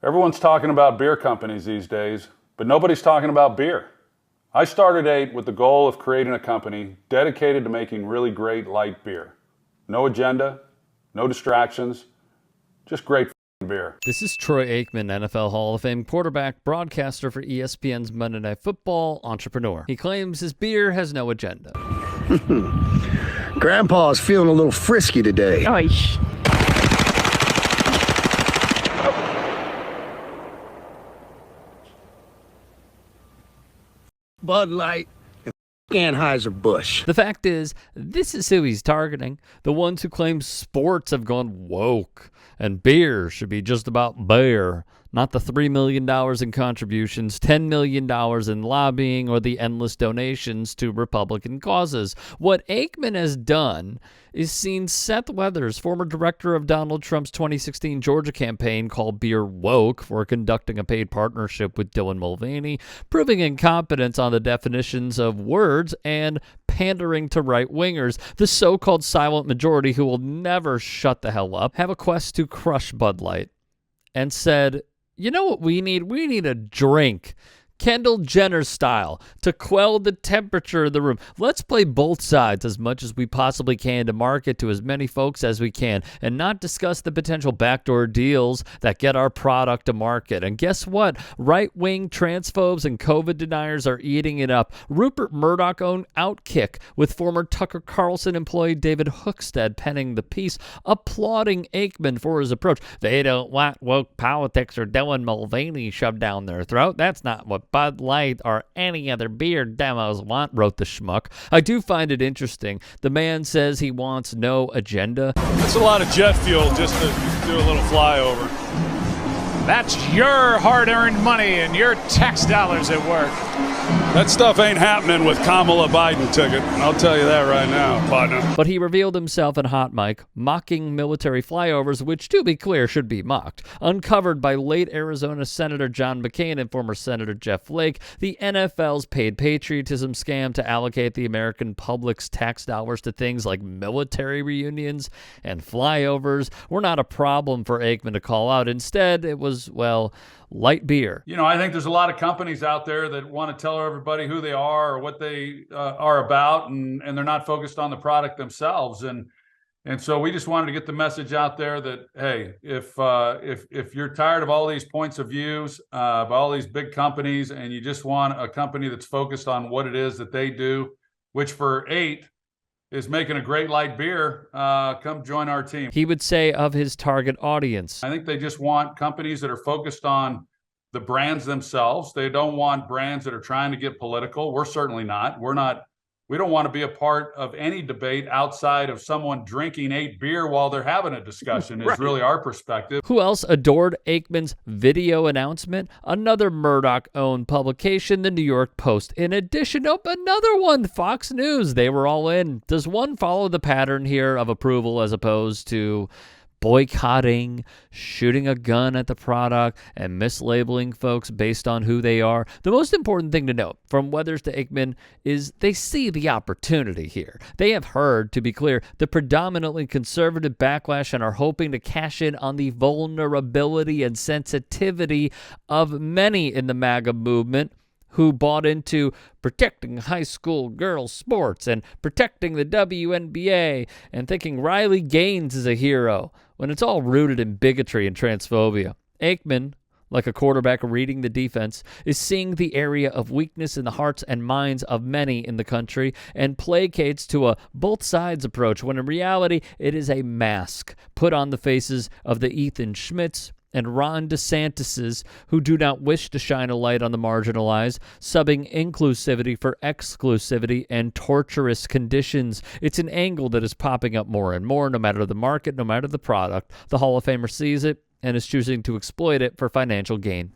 Everyone's talking about beer companies these days, but nobody's talking about beer. I started 8 with the goal of creating a company dedicated to making really great light beer. No agenda, no distractions, just great beer. This is Troy Aikman, NFL Hall of Fame quarterback, broadcaster for ESPN's Monday Night Football, entrepreneur. He claims his beer has no agenda. Grandpa's feeling a little frisky today. Oish. Bud Light and Anheuser-Busch. The fact is, this is who he's targeting. The ones who claim sports have gone woke and beer should be just about beer, not the $3 million in contributions, $10 million in lobbying, or the endless donations to Republican causes. What Aikman has done is seen Seth Weathers, former director of Donald Trump's 2016 Georgia campaign, call beer woke for conducting a paid partnership with Dylan Mulvaney, proving incompetence on the definitions of words and pandering to right-wingers, the so-called silent majority who will never shut the hell up, have a quest to crush Bud Light, and said, you know what we need? We need a drink, Kendall Jenner style, to quell the temperature of the room. Let's play both sides as much as we possibly can to market to as many folks as we can and not discuss the potential backdoor deals that get our product to market. And guess what? Right-wing transphobes and COVID deniers are eating it up. Rupert Murdoch owned Outkick, with former Tucker Carlson employee David Hookstead penning the piece, applauding Aikman for his approach. They don't want woke politics or Dylan Mulvaney shoved down their throat. That's not what Bud Light or any other beer demos want, wrote the schmuck. I do find it interesting. The man says he wants no agenda. That's a lot of jet fuel just to do a little flyover. That's your hard-earned money and your tax dollars at work. That stuff ain't happening with Kamala Biden ticket. I'll tell you that right now, partner. But he revealed himself in Hot Mic, mocking military flyovers, which, to be clear, should be mocked. Uncovered by late Arizona Senator John McCain and former Senator Jeff Flake, the NFL's paid patriotism scam to allocate the American public's tax dollars to things like military reunions and flyovers were not a problem for Aikman to call out. Instead, it was, well, light beer. You know, I think there's a lot of companies out there that want to tell everybody who they are or what they are about, and they're not focused on the product themselves. And so we just wanted to get the message out there that, hey, if you're tired of all these points of views by all these big companies, and you just want a company that's focused on what it is that they do, which for 8 is making a great light beer, come join our team. He would say of his target audience. I think they just want companies that are focused on the brands themselves. They don't want brands that are trying to get political. We're certainly not. We don't want to be a part of any debate outside of someone drinking 8 beer while they're having a discussion, is really our perspective. Who else adored Aikman's video announcement? Another Murdoch-owned publication, the New York Post. In addition, another one, Fox News. They were all in. Does one follow the pattern here of approval as opposed to boycotting, shooting a gun at the product, and mislabeling folks based on who they are? The most important thing to note from Weathers to Aikman is they see the opportunity here. They have heard, to be clear, the predominantly conservative backlash and are hoping to cash in on the vulnerability and sensitivity of many in the MAGA movement who bought into protecting high school girls' sports and protecting the WNBA and thinking Riley Gaines is a hero, when it's all rooted in bigotry and transphobia. Aikman, like a quarterback reading the defense, is seeing the area of weakness in the hearts and minds of many in the country and placates to a both sides approach, when in reality it is a mask put on the faces of the Ethan Schmitz and Ron DeSantis's who do not wish to shine a light on the marginalized, subbing inclusivity for exclusivity and torturous conditions. It's an angle that is popping up more and more, no matter the market, no matter the product. The Hall of Famer sees it and is choosing to exploit it for financial gain.